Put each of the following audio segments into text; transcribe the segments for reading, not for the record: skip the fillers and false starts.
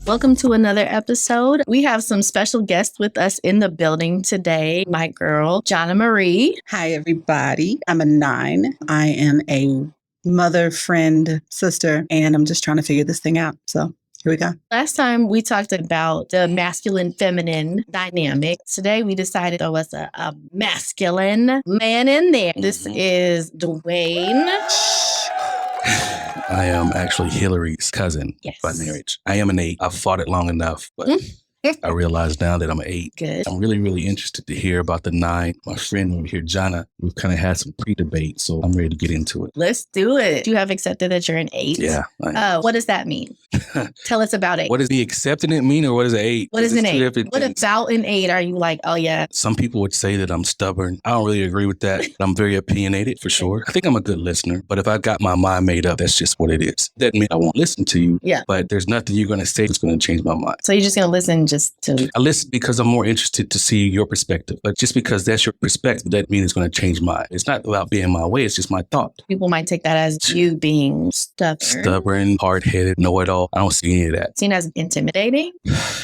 Welcome to another episode. We have some special guests with us in the building today. My girl, Jonna Marie. Hi, everybody. I'm a 9. I am a mother, friend, sister, and I'm just trying to figure this thing out. So here we go. Last time we talked about the masculine-feminine dynamic. Today we decided there was a masculine man in there. This is Dwayne. I am actually Hillary's cousin by marriage. I am an 8. I've fought it long enough, but I realize now that I'm an 8. Good. I'm really interested to hear about the 9. My friend over here, Jonna, we've kind of had some pre-debate, so I'm ready to get into it. Let's do it. You have accepted that you're an 8? Yeah. What does that mean? Tell us about 8. What does the accepting it mean, or what is an 8? What is an 8? What about an 8 are you like, oh yeah? Some people would say that I'm stubborn. I don't really agree with that. I'm very opinionated for sure. I think I'm a good listener, but if I got my mind made up, that's just what it is. That means I won't listen to you. Yeah. But there's nothing you're going to say that's going to change my mind. So you're just going to listen just to... I listen because I'm more interested to see your perspective. But just because that's your perspective, that means it's going to change mine. It's not about being my way. It's just my thought. People might take that as you being stubborn, hard-headed, know-it-all. I don't see any of that. Seen as intimidating?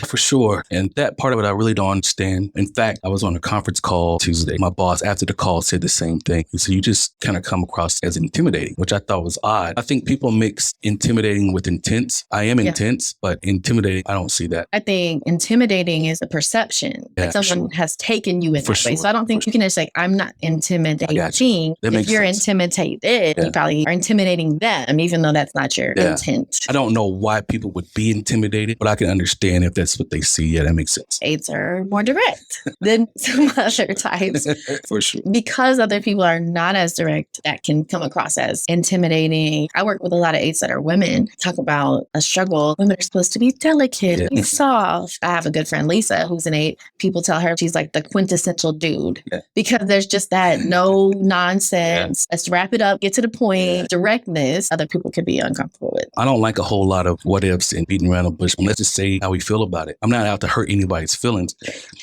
For sure. And that part of it, I really don't understand. In fact, I was on a conference call Tuesday. My boss, after the call, said the same thing. He said, you just kind of come across as intimidating, which I thought was odd. I think people mix intimidating with intense. I am intense, but intimidating, I don't see that. I think intimidating is a perception. Like someone has taken you in that way. So I don't think you can just say, I'm not intimidating. If you're intimidated, you probably are intimidating them, even though that's not your intent. I don't know why people would be intimidated, but I can understand if that's what they see. Yeah, that makes sense. 8s are more direct than some other types. For sure. Because other people are not as direct, that can come across as intimidating. I work with a lot of 8s that are women. Talk about a struggle. Women are supposed to be delicate, be soft. I have a good friend, Lisa, who's an 8. People tell her she's like the quintessential dude because there's just that no nonsense. Let's wrap it up, get to the point, directness. Other people can be uncomfortable with. I don't like a whole lot of what ifs and beating around the bush. Let's just say how we feel about it. I'm not out to hurt anybody's feelings,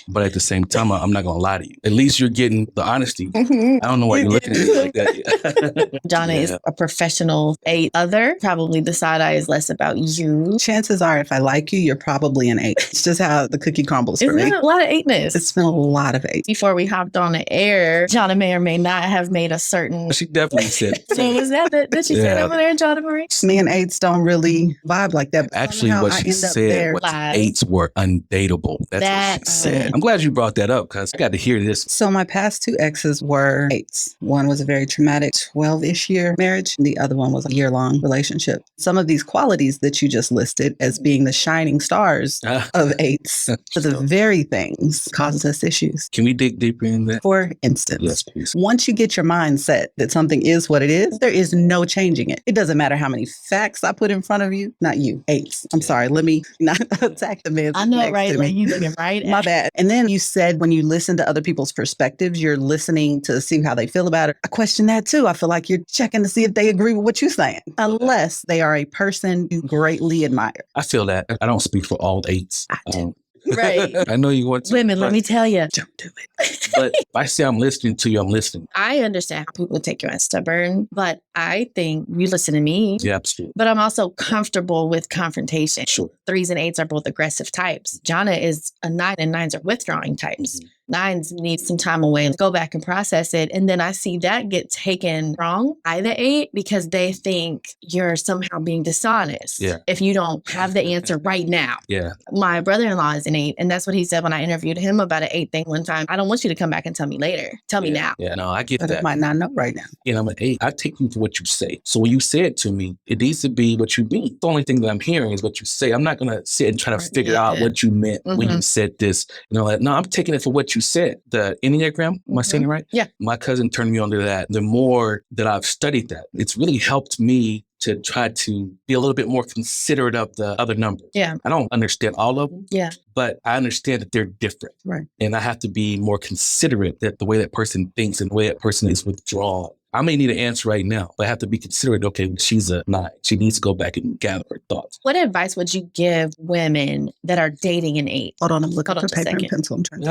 but at the same time, I'm not going to lie to you. At least you're getting the honesty. I don't know why you're looking at me like that. Jonna is a professional 8 other. Probably the side eye is less about you. Chances are, if I like you, you're probably an 8. It's just how the cookie crumbles for me. It's been a lot of 8ness. It's been a lot of 8. Before we hopped on the air, Jonna may or may not have made a certain... She definitely said... So was that she said over there, Jonna Marie? Me and 8s don't really vibe like that. Actually, what she said was 8s were undateable. That's what she said. I'm glad you brought that up because I got to hear this. So my past 2 exes were 8s. One was a very traumatic 12-ish year marriage. And the other one was a year-long relationship. Some of these qualities that you just listed as being the shining stars of 8s are the very things causes us issues. Can we dig deeper in that? For instance, yes, please. Once you get your mind set that something is what it is, there is no changing it. It doesn't matter how many facts I put in front of you. Not you, 8s. I'm sorry. Let me not attack the man. I know, right? Like you looking right. My bad. And then you said when you listen to other people's perspectives, you're listening to see how they feel about it. I question that too. I feel like you're checking to see if they agree with what you're saying, unless they are a person you greatly admire. I feel that. I don't speak for all 8s. I do. Right. I know you want to. Women, let me tell you. Don't do it. But if I say I'm listening to you, I'm listening. I understand how people take you as stubborn, but I think you listen to me. Yeah, absolutely. But I'm also comfortable with confrontation. Sure. 3s and 8s are both aggressive types. Jonna is a 9 and 9s are withdrawing types. 9s need some time away to go back and process it. And then I see that get taken wrong by the 8 because they think you're somehow being dishonest if you don't have the answer right now. Yeah. My brother-in-law is an 8, and that's what he said when I interviewed him about an 8 thing one time. I don't want you to come back and tell me later. Tell me now. Yeah, no, I get but that. I might not know right now. And I'm an 8. I take you for what you say. So when you say it to me, it needs to be what you mean. The only thing that I'm hearing is what you say. I'm not going to sit and try to figure out what you meant when you said this. You know, like, no, I'm taking it for what you said. The Enneagram, am I saying it right? Yeah. My cousin turned me on to that. The more that I've studied that, it's really helped me to try to be a little bit more considerate of the other numbers. Yeah. I don't understand all of them. Yeah. But I understand that they're different. Right. And I have to be more considerate that the way that person thinks and the way that person is withdrawn. I may need an answer right now, but I have to be considerate. Okay, she's a 9. She needs to go back and gather her thoughts. What advice would you give women that are dating an 8? Hold on, I'm looking Hold on for just a paper and second. pencil. I'm trying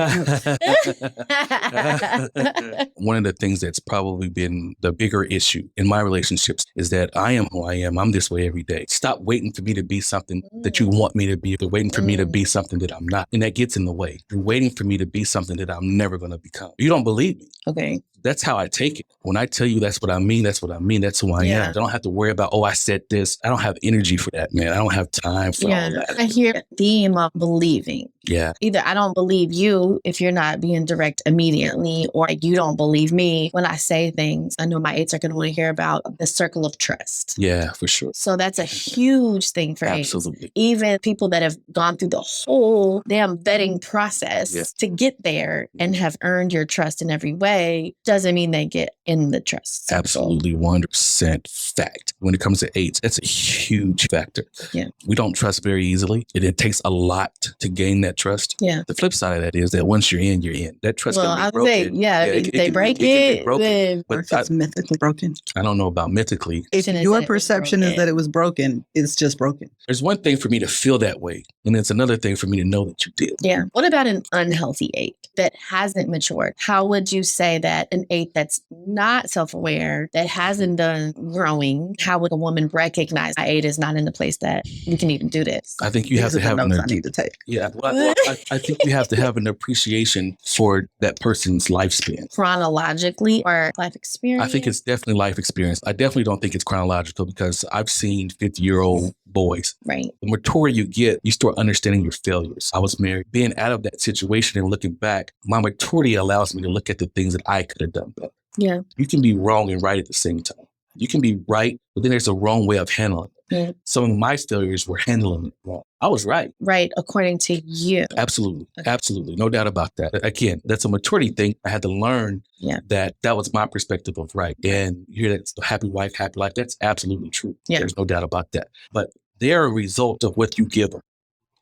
to One of the things that's probably been the bigger issue in my relationships is that I am who I am. I'm this way every day. Stop waiting for me to be something that you want me to be. You're waiting for me to be something that I'm not. And that gets in the way. You're waiting for me to be something that I'm never going to become. You don't believe me. Okay. That's how I take it. When I tell you that's what I mean, that's what I mean. That's who I am. I don't have to worry about, I said this. I don't have energy for that, man. I don't have time for all that. I hear the theme of believing. Yeah. Either I don't believe you if you're not being direct immediately, or you don't believe me when I say things. I know my 8s are going to want to hear about the circle of trust. Yeah, for sure. So that's a huge thing for 8s. Absolutely. Even people that have gone through the whole damn vetting process to get there and have earned your trust in every way doesn't mean they get in the trust. Absolutely 100% fact. When it comes to 8s, that's a huge factor. Yeah. We don't trust very easily. It takes a lot to gain that trust. Yeah. The flip side of that is that once you're in, you're in. That trust can be broken. If they break it, then or if it's mythically broken. I don't know about mythically. If your perception is that it was broken, it's just broken. There's one thing for me to feel that way, and it's another thing for me to know that you did. Yeah. What about an unhealthy 8 that hasn't matured? How would you say that an 8 that's not self-aware, that hasn't done growing, how would a woman recognize my 8 is not in the place that we can even do this? I think you have to have notes I need to take. Yeah. Well, I think you have to have an appreciation for that person's lifespan. Chronologically or life experience? I think it's definitely life experience. I definitely don't think it's chronological because I've seen 50-year-old boys. Right. The mature you get, you start understanding your failures. I was married. Being out of that situation and looking back, my maturity allows me to look at the things that I could have done better. Yeah. You can be wrong and right at the same time. You can be right, but then there's a wrong way of handling it. Yeah. Some of my failures were handling it wrong. I was right. Right, according to you. Absolutely. Okay. Absolutely. No doubt about that. Again, that's a maturity thing. I had to learn that was my perspective of right. And you hear that happy wife, happy life. That's absolutely true. Yeah. There's no doubt about that. But they're a result of what you give her.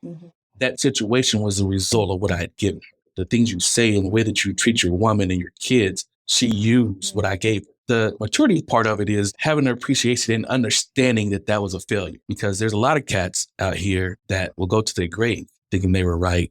Mm-hmm. That situation was a result of what I had given her. The things you say and the way that you treat your woman and your kids, she used what I gave her. The maturity part of it is having an appreciation and understanding that that was a failure, because there's a lot of cats out here that will go to their grave thinking they were right.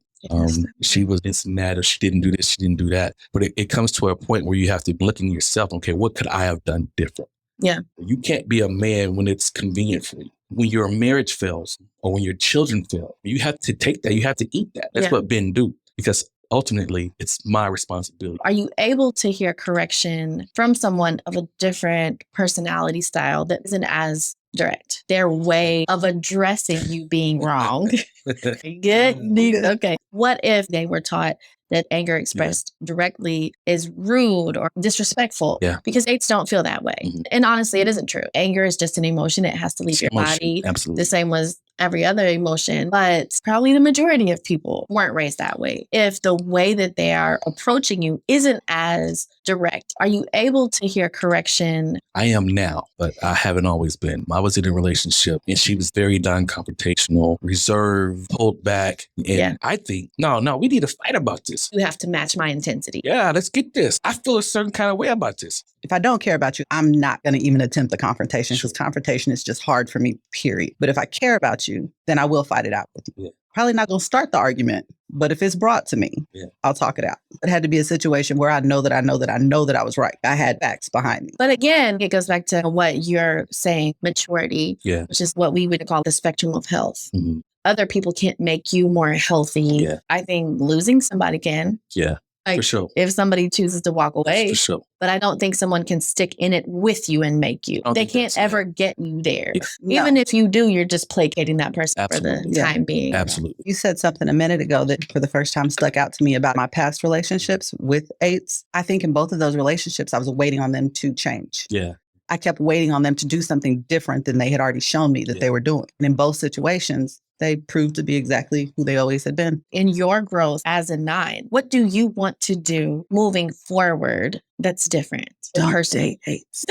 She was this and that, or she didn't do this, she didn't do that. But it comes to a point where you have to look in yourself. Okay, what could I have done different? Yeah. You can't be a man when it's convenient for you. When your marriage fails or when your children fail, you have to take that. You have to eat that. That's what men do, because ultimately, it's my responsibility. Are you able to hear correction from someone of a different personality style that isn't as direct? Their way of addressing you being wrong. Good? Okay. What if they were taught that anger expressed directly is rude or disrespectful? Yeah. Because 8s don't feel that way. Mm-hmm. And honestly, it isn't true. Anger is just an emotion. It has to leave your body. Absolutely. The same as every other emotion, but probably the majority of people weren't raised that way. If the way that they are approaching you isn't as direct, are you able to hear correction? I am now, but I haven't always been. I was in a relationship and she was very non-confrontational, reserved, pulled back. And I think, no, we need to fight about this. You have to match my intensity. Yeah, let's get this. I feel a certain kind of way about this. If I don't care about you, I'm not going to even attempt the confrontation, because confrontation is just hard for me, period. But if I care about you, then I will fight it out with you. Yeah. Probably not going to start the argument, but if it's brought to me, I'll talk it out. It had to be a situation where I know that I was right. I had facts behind me. But again, it goes back to what you're saying, maturity, which is what we would call the spectrum of health. Mm-hmm. Other people can't make you more healthy. Yeah. I think losing somebody can. Yeah. Like, for sure. If somebody chooses to walk away, for sure. But I don't think someone can stick in it with you and make you. They can't ever get you there. Yeah. Even if you do, you're just placating that person for the time being. Absolutely. You said something a minute ago that for the first time stuck out to me about my past relationships with 8s. I think in both of those relationships, I was waiting on them to change. Yeah. I kept waiting on them to do something different than they had already shown me that they were doing. And in both situations, they proved to be exactly who they always had been. In your growth as a 9, what do you want to do moving forward that's different? Don't date 8s.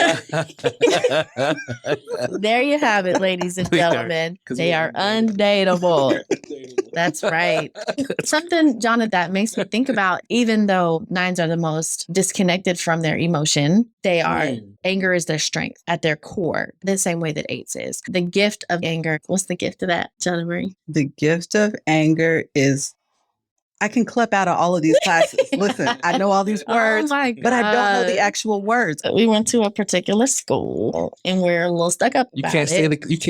There you have it, ladies and gentlemen. They are undateable. That's right. Something, Jonathan, that makes me think about, even though nines are the most disconnected from their emotion, they are. Anger is their strength at their core, the same way that eights is. The gift of anger. What's the gift of that, Jonathan Marie? The gift of anger is I can clip out of all of these classes. Listen, I know all these words, but I don't know the actual words. We went to a particular school and we're a little stuck up You about can't it.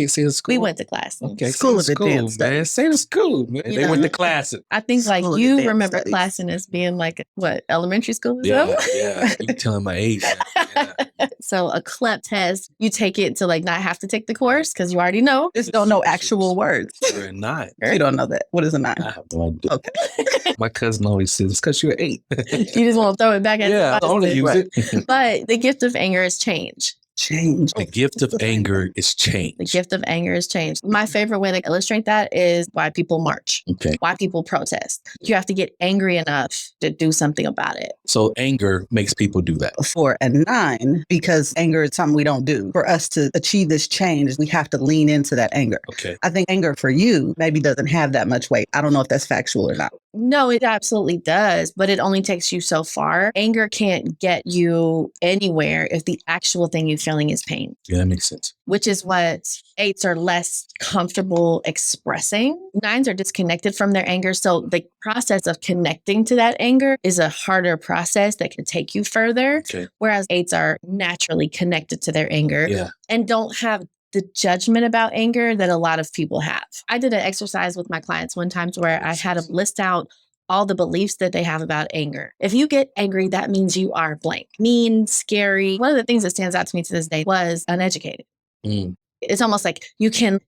say the school. We went to class. Okay, School of school, Advanced man. Studies. Say the school, man. You They know? went to class. I think like School of you Advanced remember Studies. classing as being like what, elementary school or Yeah, something? yeah. You telling my age. Yeah. So a CLEP test, you take it to like not have to take the course because you already know. Just don't know actual words. You're not. You don't know that. What is a 9? I have no idea. Okay. My cousin always says it's because you're 8. You just want to throw it back at Yeah, I the only use Right. it. But the gift of anger is change. Change. The gift of anger is change. The gift of anger is change. My favorite way to illustrate that is why people march, Okay. why people protest. You have to get angry enough to do something about it. So anger makes people do that. For a 9, because anger is something we don't do. For us to achieve this change, we have to lean into that anger. Okay. I think anger for you maybe doesn't have that much weight. I don't know if that's factual or not. No, it absolutely does, but it only takes you so far. Anger can't get you anywhere if the actual thing you're feeling is pain, Yeah, that makes sense. which is what eights are less comfortable expressing. Nines are disconnected from their anger. So the process of connecting to that anger is a harder process that can take you further. Okay. Whereas eights are naturally connected to their anger Yeah. and don't have the judgment about anger that a lot of people have. I did an exercise with my clients one time where I had them list out all the beliefs that they have about anger. If you get angry, that means you are blank, mean, scary. One of the things that stands out to me to this day was uneducated. Mm. It's almost like you can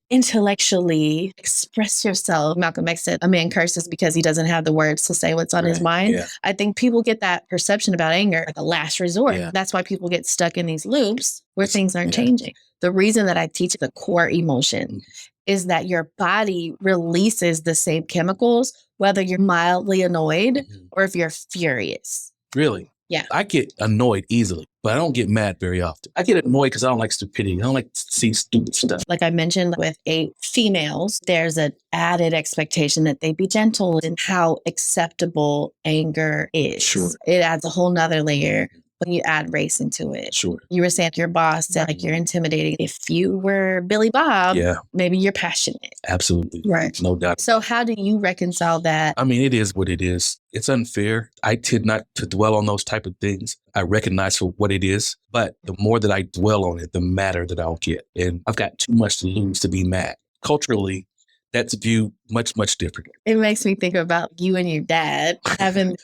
intellectually express yourself. Malcolm X said, a man curses because he doesn't have the words to say what's on his mind. Yeah. I think people get that perception about anger like a last resort. Yeah. That's why people get stuck in these loops where things aren't yeah. changing. The reason that I teach the core emotion is that your body releases the same chemicals, whether you're mildly annoyed or if you're furious. Really? Yeah. I get annoyed easily, but I don't get mad very often. I get annoyed because I don't like stupidity. I don't like to see stupid stuff. Like I mentioned with 8 females, there's an added expectation that they be gentle in how acceptable anger is. Sure. It adds a whole nother layer when you add race into it. Sure. You were saying your boss said like you're intimidating. If you were Billy Bob, Yeah, maybe you're passionate. absolutely. Right. No doubt. So how do you reconcile that? I mean, it is what it is. It's unfair. I tend not to dwell on those type of things. I recognize for what it is, but the more that I dwell on it, the madder that I'll get. And I've got too much to lose to be mad. Culturally, that's viewed much, much different. It makes me think about you and your dad having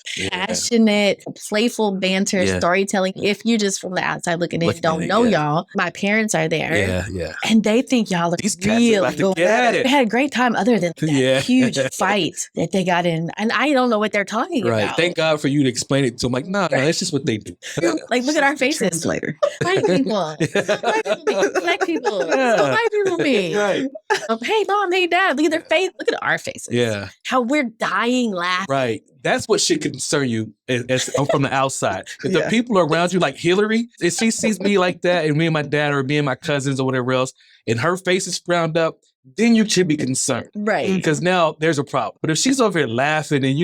passionate, playful banter, storytelling. If you just from the outside looking in, don't know y'all, my parents are there. Yeah. And they think y'all look These cats are real. about to get at it. They had a great time other than that huge Yeah. fight that they got in. And I don't know what they're talking Right. about. Thank God for you to explain it to them. Like, no, that's just what they do. Like, look at our faces. Translator. White people. White people. Black people. Yeah. So white people mean. Right. Hey, mom, hey, dad. Look at their face. Look at our faces. Yeah. How we're dying laughing. Right. That's what should concern you as from the outside. If the Yeah. people around you, like Hillary, if she sees me like that and me and my dad or me and my cousins or whatever else, and her face is frowned up, then you should be concerned. Right. Because now there's a problem. But if she's over here laughing and,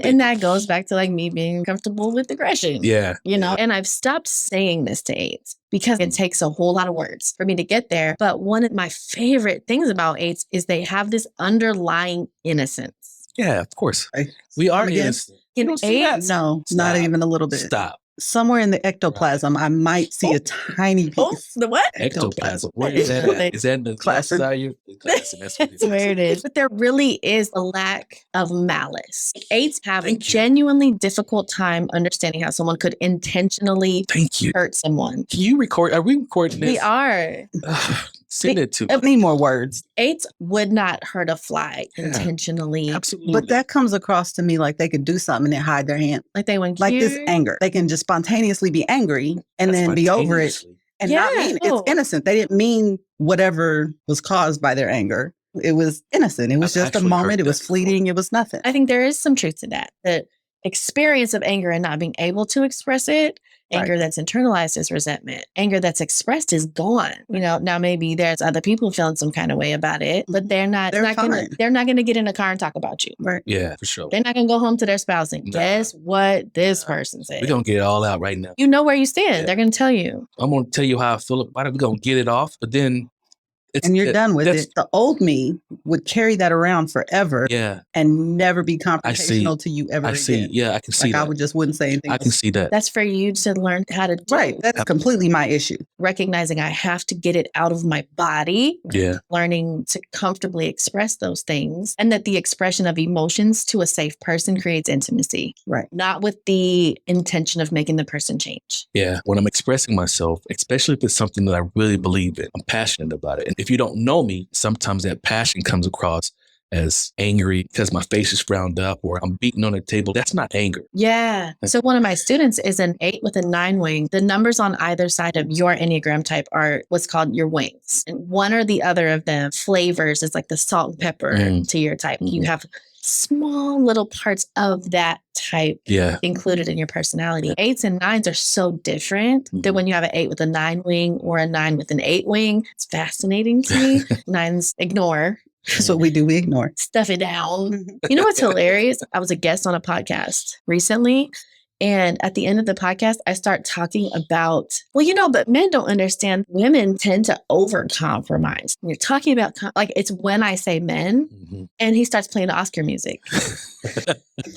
And that goes back to like me being comfortable with aggression. yeah. You know, and I've stopped saying this to eights because it takes a whole lot of words for me to get there. But one of my favorite things about eights is they have this underlying innocence. Yeah, of course. Right. We are Again, innocent. In don't see that? eights, No, Stop. not even a little bit. Stop. Somewhere in the ectoplasm, I might see a tiny piece. the what? Ectoplasm. Where is that at? Is that in the class Classroom. side? That's That's where it is. But there really is a lack of malice. Eights have a Thank you. genuinely difficult time understanding how someone could intentionally Thank you. hurt someone. Can you record? Are we recording this? We are. Send it to me. I need more words. Eights would not hurt a fly Yeah. intentionally. Absolutely. But that comes across to me like they could do something and then hide their hand. Like they went Like this cute. anger. They can just spontaneously be angry and That's then be over it spontaneously. and not Yeah. mean it. It's innocent. They didn't mean whatever was caused by their anger. It was innocent. It was I've just a actually moment. heard It was that before. fleeting. It was nothing. I think there is some truth to that. The experience of anger and not being able to express it Anger that's internalized is resentment. Anger that's expressed is gone. Now maybe there's other people feeling some kind of way about it, but they're not gonna get in a car and talk about you. Right. Yeah, for sure. They're not gonna go home to their spouse and guess what this person said. We're gonna get it all out right now. You know where you stand. They're gonna tell you. I'm gonna tell you how I feel about it. We're gonna get it off, but then and you're done with it. The old me would carry that around forever and never be confrontational to you ever again. Yeah, I can see that. I wouldn't say anything else. Can see that. That's for you to learn how to do. Right. That's completely my issue. Recognizing I have to get it out of my body. Yeah. Learning to comfortably express those things, and that the expression of emotions to a safe person creates intimacy. Right. Not with the intention of making the person change. Yeah. When I'm expressing myself, especially if it's something that I really believe in, I'm passionate about it. And if you don't know me, sometimes that passion comes across as angry because my face is frowned up or I'm beating on the table. That's not anger. Yeah. So one of my students is an 8 with a 9 wing. The numbers on either side of your Enneagram type are what's called your wings. And one or the other of them flavors is like the salt and pepper to your type. You have small little parts of that type included in your personality. 8s and 9s are so different that when you have an 8 with a 9 wing or a 9 with an 8 wing, it's fascinating to me. 9s ignore. That's what we do. We ignore. Stuff it down. You know what's hilarious? I was a guest on a podcast recently. And at the end of the podcast, I start talking about, but men don't understand. Women tend to overcompromise. When you're talking about, it's when I say men, and he starts playing Oscar music.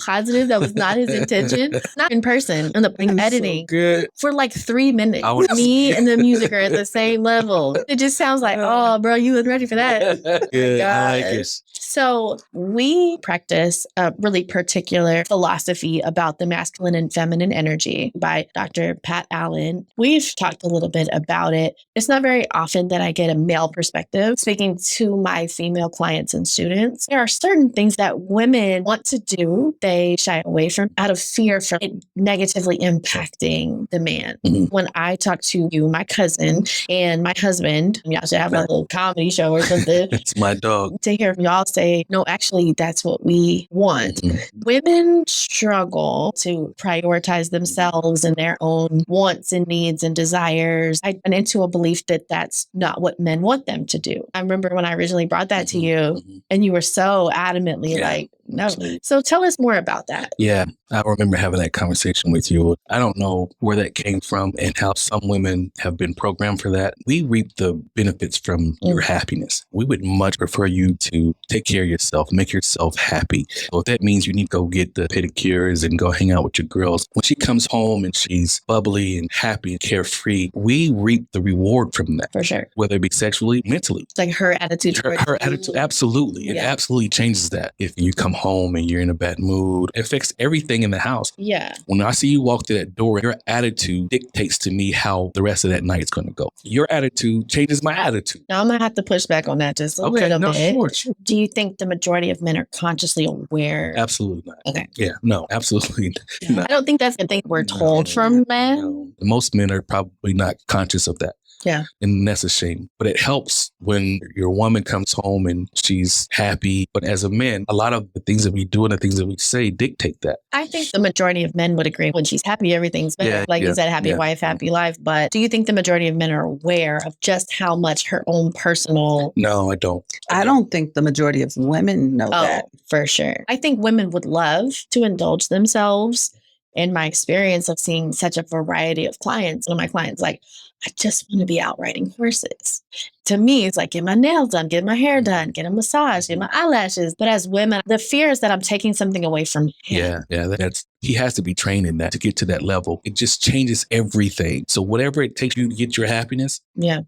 Positive, that was not his intention. Not in person, in the editing. So for like 3 minutes. Me and the music are at the same level. It just sounds like, oh, bro, you weren't ready for that. Yeah, I like it. So we practice a really particular philosophy about the masculine and feminine energy by Dr. Pat Allen. We've talked a little bit about it. It's not very often that I get a male perspective speaking to my female clients and students. There are certain things that women want to do, they shy away from out of fear from it negatively impacting the man. When I talk to you, my cousin, and my husband, y'all should have a little comedy show or something. It's my dog. To hear y'all say, no, actually, that's what we want. Women struggle to prioritize themselves and their own wants and needs and desires. I went into a belief that that's not what men want them to do. I remember when I originally brought that to you, and you were so adamantly like, no. So tell us more about that. Yeah, I remember having that conversation with you. I don't know where that came from and how some women have been programmed for that. We reap the benefits from your happiness. We would much prefer you to take care of yourself, make yourself happy. So if that means you need to go get the pedicures and go hang out with your girls, when she comes home and she's bubbly and happy and carefree, we reap the reward from that. For sure. Whether it be sexually, mentally. It's like her attitude. Her attitude, absolutely. It absolutely changes that. If you come home and you're in a bad mood, it affects everything in the house. Yeah. When I see you walk through that door, your attitude dictates to me how the rest of that night is going to go. Your attitude changes my attitude. Now I'm going to have to push back on that just a little bit. Sure. Do you think the majority of men are consciously aware? Absolutely not. Okay. Yeah, no, absolutely not. I don't think that's the thing we're told from men. No. Most men are probably not conscious of that. Yeah. And that's a shame. But it helps when your woman comes home and she's happy. But as a man, a lot of the things that we do and the things that we say dictate that. I think the majority of men would agree when she's happy, everything's better. You said, happy wife, happy life. But do you think the majority of men are aware of just how much her own personal... No, I don't. I don't think the majority of women know that. For sure. I think women would love to indulge themselves. In my experience of seeing such a variety of clients, one of my clients like, I just want to be out riding horses. To me, it's like, get my nails done, get my hair done, get a massage, get my eyelashes. But as women, the fear is that I'm taking something away from him. Yeah. He has to be trained in that to get to that level. It just changes everything. So whatever it takes you to get your happiness,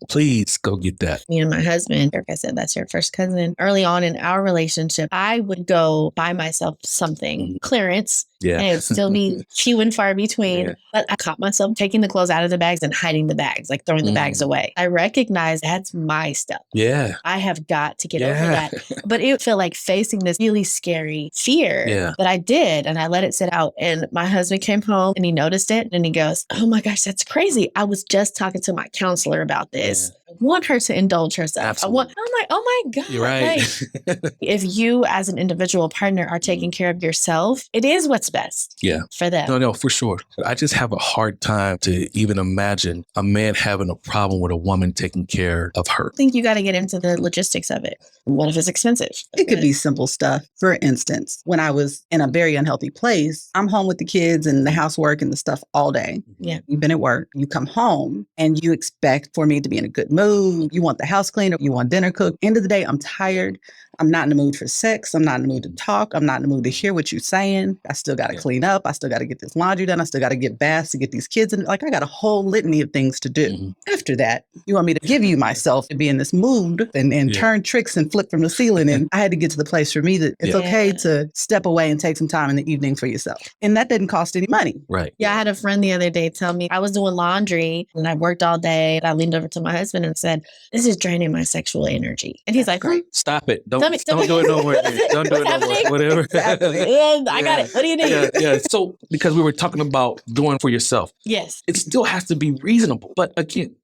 please go get that. Me and my husband, like I said, that's your first cousin. Early on in our relationship, I would go buy myself something, clearance, and it would still be few and far between. Yeah. But I caught myself taking the clothes out of the bags and hiding the bags, like throwing the bags away. I recognize that's my stuff. Yeah. I have got to get over that. But it would feel like facing this really scary fear. Yeah. But I did, and I let it sit out. And my husband came home and he noticed it and he goes, oh my gosh, that's crazy. I was just talking to my counselor about this. want her to indulge herself. Absolutely. I'm like, oh my God. You're right. Like, if you as an individual partner are taking care of yourself, it is what's best for them. No, for sure. I just have a hard time to even imagine a man having a problem with a woman taking care of her. I think you got to get into the logistics of it. What if it's expensive? It could be simple stuff. For instance, when I was in a very unhealthy place, I'm home with the kids and the housework and the stuff all day. Yeah. You've been at work, you come home and you expect for me to be in a good mood. You want the house cleaned up, you want dinner cooked. End of the day, I'm tired. I'm not in the mood for sex. I'm not in the mood to talk. I'm not in the mood to hear what you're saying. I still got to clean up. I still got to get this laundry done. I still got to get baths to get these kids in. Like I got a whole litany of things to do. Mm-hmm. After that, you want me to give you myself to be in this mood and turn tricks and flip from the ceiling. And I had to get to the place for me that it's okay to step away and take some time in the evening for yourself. And that didn't cost any money. Right. Yeah. I had a friend the other day tell me I was doing laundry and I worked all day. And I leaned over to my husband and said, this is draining my sexual energy. And he's like, stop it. Don't do it no more. Don't do it no more. Whatever. I got it. What do you need? Yeah. So because we were talking about doing for yourself. Yes. It still has to be reasonable. But again,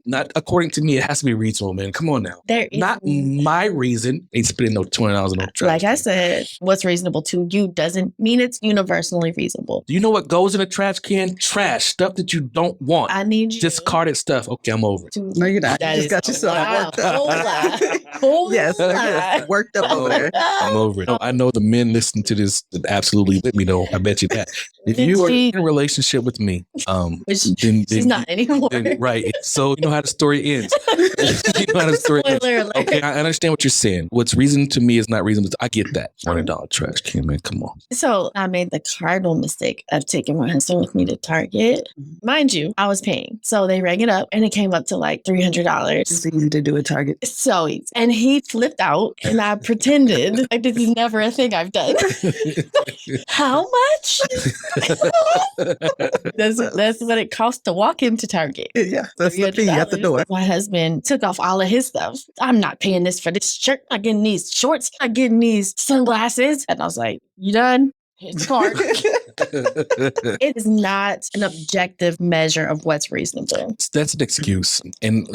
not according to me, it has to be reasonable, man. Come on now. Not my reason. Ain't spending no $20 on no trash. Like I said, what's reasonable to you doesn't mean it's universally reasonable. Do you know what goes in a trash can? Trash. Stuff that you don't want. I need you. Discarded stuff. Okay, I'm over it. No, you're not. You just got yourself worked up. Yes. Worked up over there. I'm over it. No, I know the men listening to this that absolutely with me though. I bet you that. If you are in a relationship with me, she's not anymore. Right. So you know how the story ends. You know how the story ends. Okay, I understand what you're saying. What's reason to me is not reasonable. I get that. $100 trash can, man. Come on. So I made the cardinal mistake of taking my husband with me to Target. Mind you, I was paying. So they rang it up and it came up to like $300. It's easy to do at Target. It's so easy. And he flipped out and I pretended like this is never a thing I've done. How much? That's what it costs to walk him to Target. Yeah, that's the fee at the door. My husband took off all of his stuff. I'm not paying this for this shirt. I'm getting these shorts. I'm getting these sunglasses. And I was like, you done? It's hard. It is not an objective measure of what's reasonable. That's an excuse. And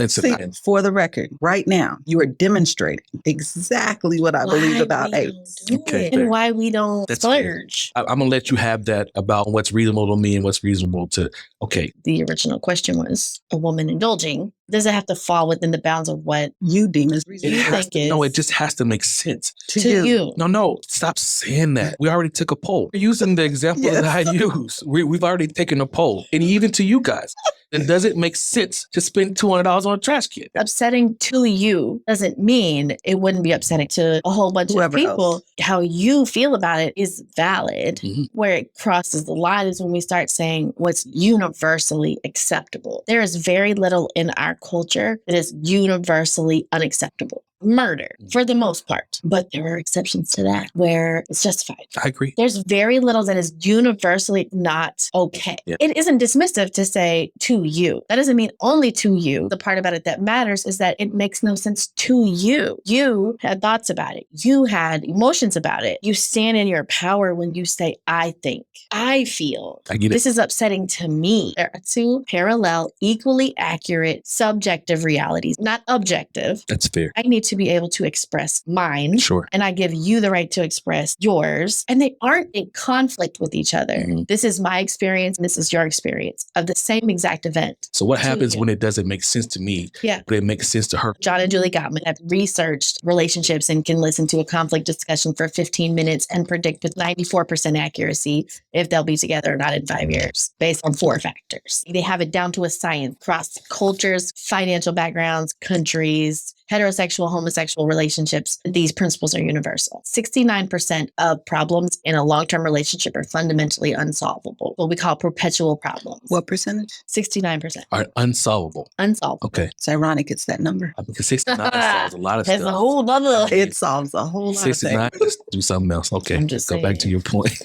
for the record, right now, you are demonstrating exactly what I believe about AIDS. Okay. And why we don't splurge. I'm going to let you have that about what's reasonable to me and what's reasonable to, okay. The original question was a woman indulging. Does it have to fall within the bounds of what you deem as reasonable? No, it just has to make sense. To you. No, stop saying that. We already took a poll. We're using the example that I use. We've already taken a poll. And even to you guys. Then does it make sense to spend $200 on a trash can? Upsetting to you doesn't mean it wouldn't be upsetting to a whole bunch of people. Else. How you feel about it is valid. Mm-hmm. Where it crosses the line is when we start saying what's universally acceptable. There is very little in our culture that is universally unacceptable. Murder, for the most part. But there are exceptions to that where it's justified. I agree. There's very little that is universally not okay. Yeah. It isn't dismissive to say to you. That doesn't mean only to you. The part about it that matters is that it makes no sense to you. You had thoughts about it. You had emotions about it. You stand in your power when you say, I think, I feel. I get it. This is upsetting to me. There are two parallel, equally accurate, subjective realities, not objective. That's fair. I need to be able to express mine. Sure. And I give you the right to express yours. And they aren't in conflict with each other. Mm-hmm. This is my experience and this is your experience of the same exact event. So what happens when it doesn't make sense to me, but it makes sense to her? John and Julie Gottman have researched relationships and can listen to a conflict discussion for 15 minutes and predict with 94% accuracy if they'll be together or not in 5 years based on 4 factors. They have it down to a science across cultures, financial backgrounds, countries, heterosexual, homosexual relationships. These principles are universal. 69% of problems in a long-term relationship are fundamentally unsolvable. What we call perpetual problems. What percentage? 69%. Are unsolvable. Unsolvable. Okay. It's ironic it's that number. Because 69 solves a lot of stuff. It's a whole nother. It solves a whole lot 69, of things. just do something else. Okay. I'm just Go back to your point.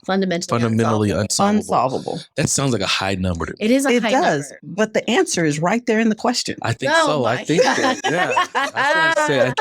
Fundamentally unsolvable. That sounds like a high number to me. It is a high number. It does. But the answer is right there in the question. I think so. I think that, yeah. I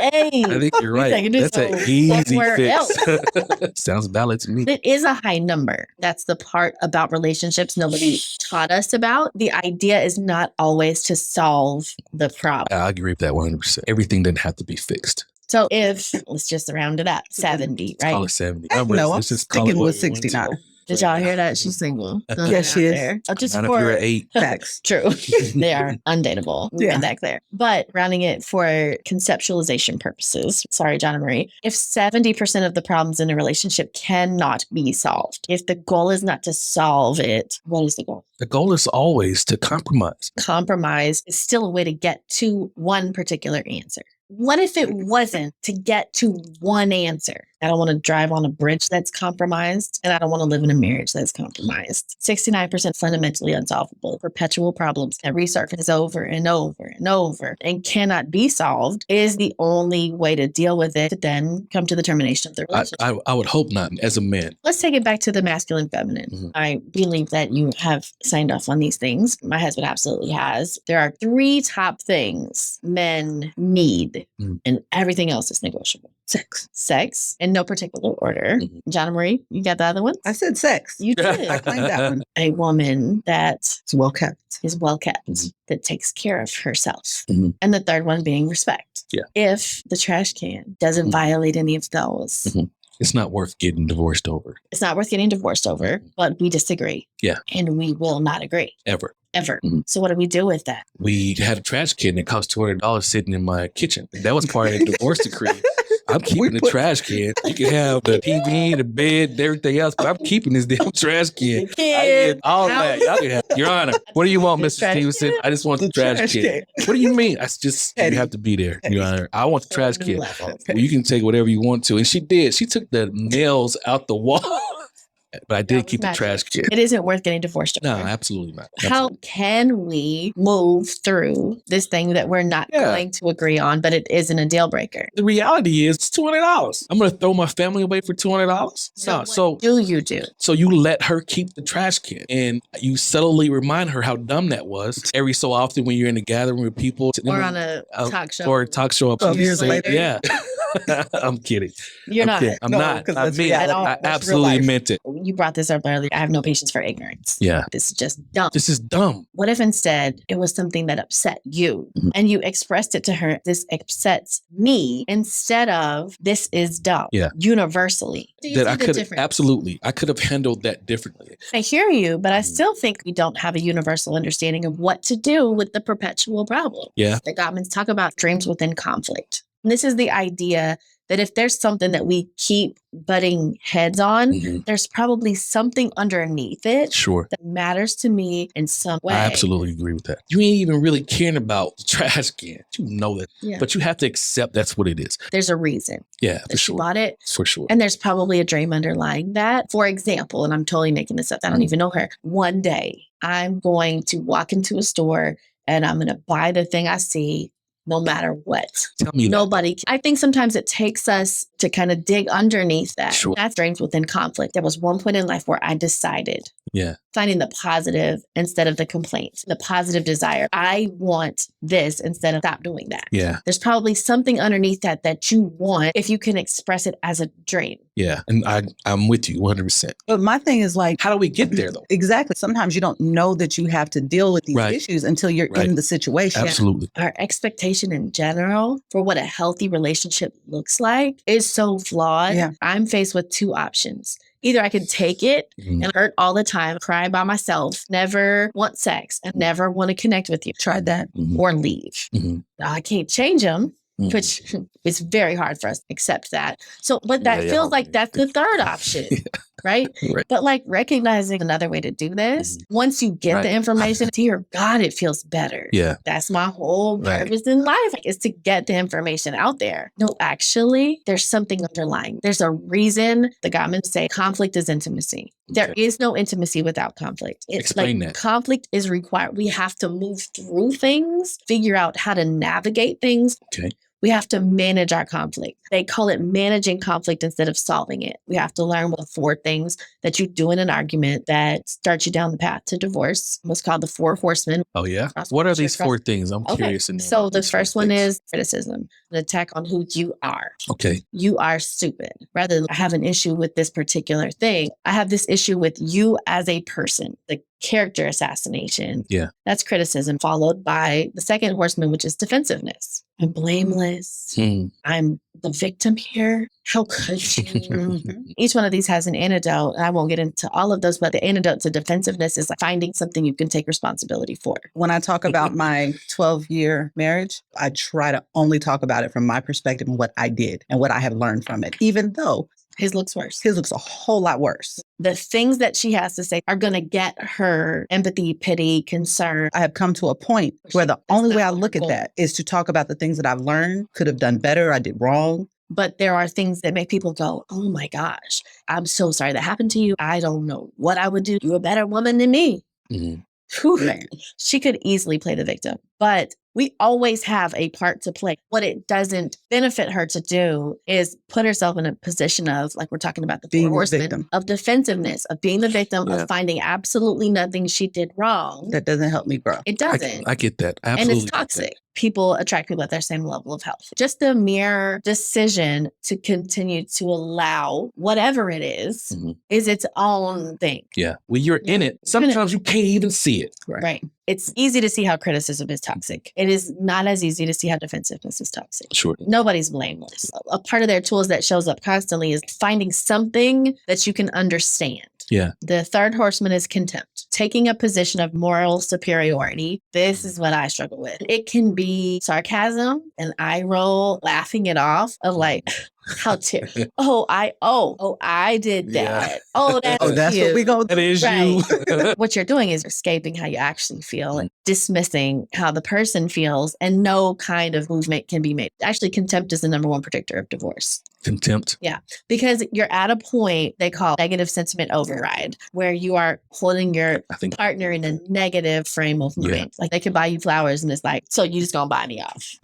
think you're right. taking this That's an whole easy somewhere fix. Sounds valid to me. It is a high number. That's the part about relationships nobody taught us about. The idea is not always to solve the problem. I agree with that 100%. Everything didn't have to be fixed. So if, let's just round it up, 70, Let's call right? it 70. No, I'm Let's just call it sticking what with we want to. 69. Did y'all hear that? She's single. Yes, she is. There. Just Not if you're for at 8. Facts. True. They are undateable. We Yeah. made that clear. But rounding it for conceptualization purposes, sorry, John and Marie, if 70% of the problems in a relationship cannot be solved, if the goal is not to solve it, what is the goal? The goal is always to compromise. Compromise is still a way to get to one particular answer. What if it wasn't to get to one answer? I don't want to drive on a bridge that's compromised, and I don't want to live in a marriage that's compromised. 69% fundamentally unsolvable, perpetual problems that resurface over and over and over and cannot be solved is the only way to deal with it to then come to the termination of the relationship. I would hope not as a man. Let's take it back to the masculine feminine. Mhm. I believe that you have signed off on these things. My husband absolutely has. There are 3 top things men need, and everything else is negotiable. Sex, in no particular order. Mhm. John and Marie, you got the other one? I said sex. You did. I claimed that one. A woman that It's well kept. is well kept, Mhm. that takes care of herself. Mhm. And the third one being respect. Yeah. If the trash can doesn't Mhm. violate any of those, Mhm. It's not worth getting divorced over. it's not worth getting divorced over, but we disagree. Yeah. And we will not agree. Ever. Ever. So what do we do with that? We had a trash can that cost $200 sitting in my kitchen. That was part of the divorce decree. I'm keeping the trash can. You can have the TV, the bed, and everything else, but I'm keeping this damn trash can. The kid, All that. Y'all can have. Your Honor, what do you want, Mr. trash Stevenson? I just want the trash can. What do you mean? I just, you have to be there, Your Honor. I want the trash can. level. Well, you can take whatever you want to. And she did. She took the nails out the wall. But I That did was keep the magic. trash can. It isn't worth getting divorced No, over. absolutely not. How can we move through this thing that we're not Yeah. going to agree on, but it isn't a deal breaker? The reality is it's $200. I'm going to throw my family away for $200? No. what So do you do? So you let her keep the trash can and you subtly remind her how dumb that was every so often when you're in a gathering with people. Or on a talk show? Or a talk show. 12 years later. Yeah. I'm kidding. You're not. I'm No, not. 'cause I that's mean, reality. I That's real absolutely life. meant it. You brought this up earlier. I have no patience for ignorance. Yeah. This is just dumb. This is dumb. What if instead it was something that upset you Mhm. and you expressed it to her, this upsets me, instead of this is dumb? Yeah. Universally. Do you That see I the could difference? absolutely. I could have handled that differently. I hear you, but I Mhm. still think we don't have a universal understanding of what to do with the perpetual problem. Yeah. The Gottmans talk about dreams within conflict. And this is the idea that if there's something that we keep butting heads on, Mhm. there's probably something underneath it Sure. that matters to me in some way. I absolutely agree with that. You ain't even really caring about the trash can. You know that. Yeah. But you have to accept that's what it is. There's a reason Yeah, that for she sure. bought it. For sure. And there's probably a dream underlying that. For example, and I'm totally making this up, I don't even know her. One day I'm going to walk into a store and I'm going to buy the thing I see no matter what. Tell me that. Nobody. I think sometimes it takes us to kind of dig underneath that. Sure. That's dreams within conflict. There was one point in life where I decided Yeah. finding the positive instead of the complaint, the positive desire. I want this instead of stop doing that. Yeah. There's probably something underneath that you want if you can express it as a dream. Yeah. And I'm with you 100%. But my thing is like, How do we get there though? exactly. Sometimes you don't know that you have to deal with these Right. issues until you're Right. in the situation. Absolutely. Our expectation in general for what a healthy relationship looks like is so flawed. Yeah. I'm faced with 2 options. Either I can take it Mhm. and hurt all the time, cry by myself, never want sex, and never want to connect with you, Tried that. Mhm. or leave. Mhm. Now, I can't change them, Mhm. which it's very hard for us to accept that. So, but Yeah, that yeah. feels like that's the third option, right? Right. But like recognizing another way to do this, once you get the Right. information, dear God, it feels better. Yeah. That's my whole Right. purpose in life, is to get the information out there. No, actually, there's something underlying. There's a reason the Gottmans say conflict is intimacy. There Okay. is no intimacy without conflict. It's Explain like that. conflict is required. We have to move through things, figure out how to navigate things. Okay. We have to manage our conflict. They call it managing conflict instead of solving it. We have to learn what the 4 things that you do in an argument that start you down the path to divorce. What's called the 4 horsemen. Oh, yeah. What are these 4 things? I'm curious. So the first one is criticism, an attack on who you are. Okay. You are stupid. Rather than I have an issue with this particular thing, I have this issue with you as a person. The character assassination. Yeah. That's criticism, followed by the second horseman, which is defensiveness. I'm blameless. I'm the victim here. How could you? Each one of these has an antidote. I won't get into all of those, but the antidote to defensiveness is like finding something you can take responsibility for. When I talk about my 12-year marriage, I try to only talk about it from my perspective and what I did and what I have learned from it, even though his looks worse. His looks a whole lot worse. The things that she has to say are going to get her empathy, pity, concern. I have come to a point where the only way I look at that is to talk about the things that I've learned, could have done better, I did wrong. But there are things that make people go, oh my gosh, I'm so sorry that happened to you. I don't know what I would do. You're a better woman than me. Whew, man. She could easily play the victim, but we always have a part to play. What it doesn't benefit her to do is put herself in a position of, like we're talking about the 4 horsemen, of defensiveness, of being the victim, of finding absolutely nothing she did wrong. That doesn't help me grow. It doesn't. I get that. Absolutely. And it's toxic. People attract people at their same level of health. Just the mere decision to continue to allow whatever it is its own thing. Yeah. When you're in it, sometimes you can't even see it. Right. It's easy to see how criticism is toxic. It is not as easy to see how defensiveness is toxic. Sure. Nobody's blameless. A part of their tools that shows up constantly is finding something that you can understand. Yeah. The third horseman is contempt, taking a position of moral superiority. This is what I struggle with. It can be sarcasm, an eye roll, laughing it off of like, how terrible. I did that. Yeah. Oh, that's what we go. That is you. What you're doing is escaping how you actually feel and dismissing how the person feels, and no kind of movement can be made. Actually, contempt is the number 1 predictor of divorce. Contempt. Yeah, because you're at a point they call negative sentiment override, where you are holding your partner in a negative frame of mind. Yeah. Like they could buy you flowers and it's like, so you just gonna buy me off.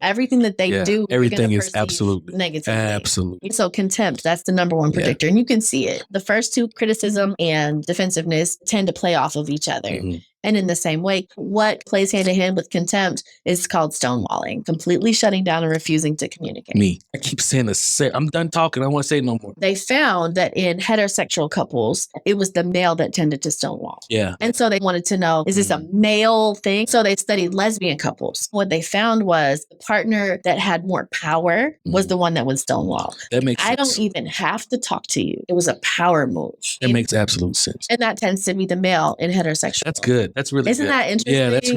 Everything that they do, everything is absolutely negative. Absolutely. So contempt, that's the number 1 predictor. And you can see it. The first 2, criticism and defensiveness, tend to play off of each other. And in the same way, what plays hand in hand with contempt is called stonewalling, completely shutting down and refusing to communicate. Me. I keep saying this. I'm done talking. I don't want to say it no more. They found that in heterosexual couples, it was the male that tended to stonewall. Yeah. And so they wanted to know, is this a male thing? So they studied lesbian couples. What they found was the partner that had more power was the one that would stonewall. That makes sense. I don't even have to talk to you. It was a power move. That makes absolute sense. And that tends to be the male in heterosexual. That's good. That's really Isn't good. that interesting? Yeah, that's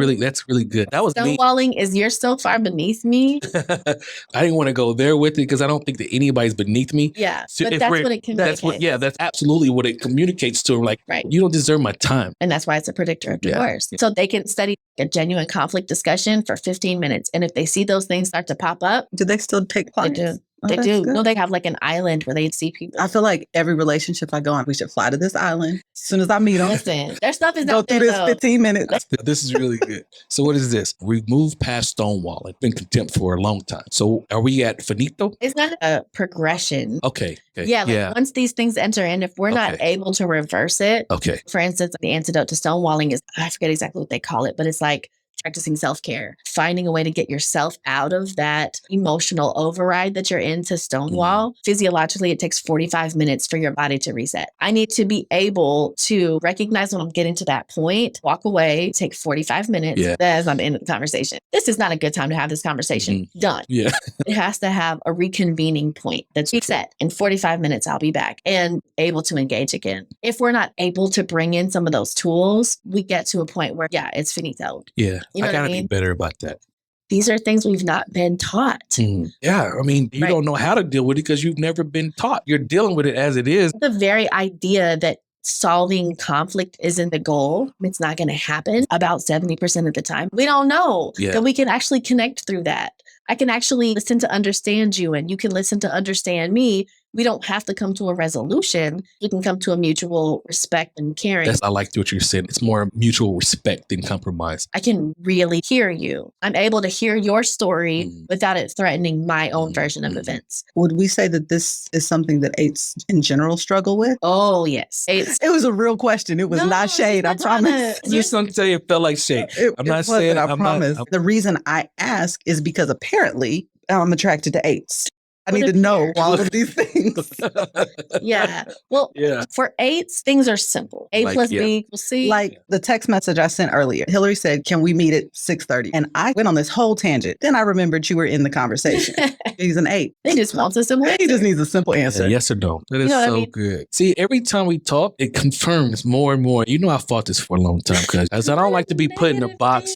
really good. That was me. Stonewalling is you're so far beneath me. I didn't want to go there with it because I don't think that anybody's beneath me. Yeah, so but that's what it communicates. That's absolutely what it communicates to them. Like, you don't deserve my time. And that's why it's a predictor of divorce. Yeah. So they can study a genuine conflict discussion for 15 minutes. And if they see those things start to pop up. Do they still take clients? They do. They do. Good. No, they have like an island where they see people. I feel like every relationship I go on, we should fly to this island as soon as I meet them. Listen, their stuff is go out there, through this though. 15 minutes. This is really good. So what is this? We've moved past stonewalling, been contempt for a long time. So are we at finito? It's not a progression. Okay. Yeah, once these things enter in, if we're not able to reverse it. Okay. For instance, the antidote to stonewalling is, I forget exactly what they call it, but it's like practicing self-care, finding a way to get yourself out of that emotional override that you're in to stonewall. Physiologically, it takes 45 minutes for your body to reset. I need to be able to recognize when I'm getting to that point, walk away, take 45 minutes as I'm in the conversation. This is not a good time to have this conversation. Done. Yeah. It has to have a reconvening point that's set. In 45 minutes, I'll be back and able to engage again. If we're not able to bring in some of those tools, we get to a point where, it's finito. Yeah. You know I gotta be better about that. These are things we've not been taught. Yeah. I mean, you don't know how to deal with it because you've never been taught. You're dealing with it as it is. The very idea that solving conflict isn't the goal, it's not going to happen about 70% of the time. We don't know that we can actually connect through that. I can actually listen to understand you and you can listen to understand me. we don't have to come to a resolution. We can come to a mutual respect and caring. I like what you're saying. It's more mutual respect than compromise. I can really hear you. I'm able to hear your story without it threatening my own version of events. Would we say that this is something that 8s in general struggle with? Oh, yes. 8s. It was a real question. It was not shade, I promise. Just don't tell you it felt like shade. I'm not saying I promise. The reason I ask is because apparently I'm attracted to 8s. I need to know all of these things. Yeah. Well, for 8s, things are simple. A plus B equals C. Like the text message I sent earlier. Hillary said, can we meet at 6:30? And I went on this whole tangent. Then I remembered you were in the conversation. He's an 8. They just want a simple answer. He just needs a simple answer. Yes or no. That is good. See, every time we talk, it confirms more and more. You know, I fought this for a long time because I don't like to be put in a box.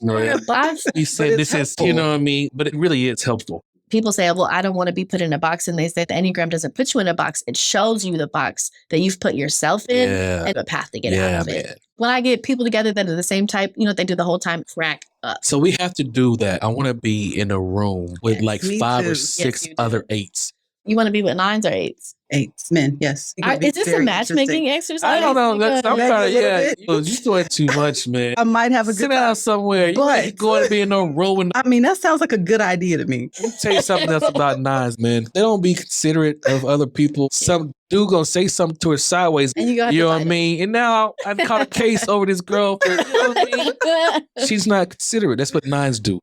He said this is, you know what I mean? But it really is helpful. People say, well, I don't want to be put in a box. And they say the Enneagram doesn't put you in a box. It shows you the box that you've put yourself in and the path to get out of it. When I get people together that are the same type, you know what they do the whole time? Crack up. So we have to do that. I want to be in a room with like 5 or 6 other 8s. You want to be with 9s or 8s? 8s, men, yes. Is this a matchmaking exercise? I don't know. I'm trying to, you're doing too much, man. I might have a good Sit down somewhere. But you're going to be in a row. I mean, that sounds like a good idea to me. Let me tell you something else about 9s, man. They don't be considerate of other people. Some dude gonna say something to her sideways. And you know what I mean? And now I've caught a case over this girl. You know what I mean? She's not considerate. That's what 9s do.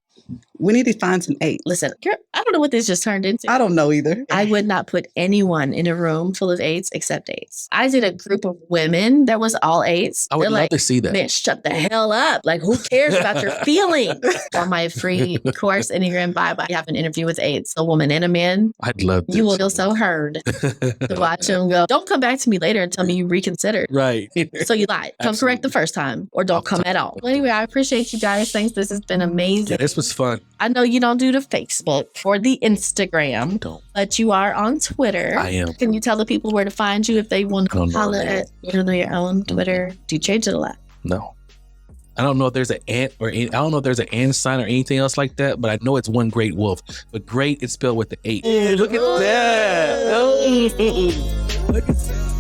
We need to find some 8. Listen, I don't know what this just turned into. I don't know either. I would not put anyone in a room full of 8s except 8s. I did a group of women that was all 8s. I would love to see that. Man, shut the hell up. Like, who cares about your feelings? On my free course, Enneagram Vibe, I have an interview with 8s, a woman and a man. I'd love to. You will feel so heard to watch them go, don't come back to me later and tell me you reconsidered. Right. So you lied. Come correct the first time or don't come at all. Well, anyway, I appreciate you guys. Thanks. This has been amazing. Yeah, this was fun. I know you don't do the Facebook or the Instagram, but you are on Twitter. I am. Can you tell the people where to find you if they want to holler at you? Don't know your own Twitter? Do you change it a lot? No. I don't know if there's an ant or I don't know if there's an and sign or anything else like that, but I know it's one great wolf. But great is spelled with the 8. Look at that. Oh. Look at that.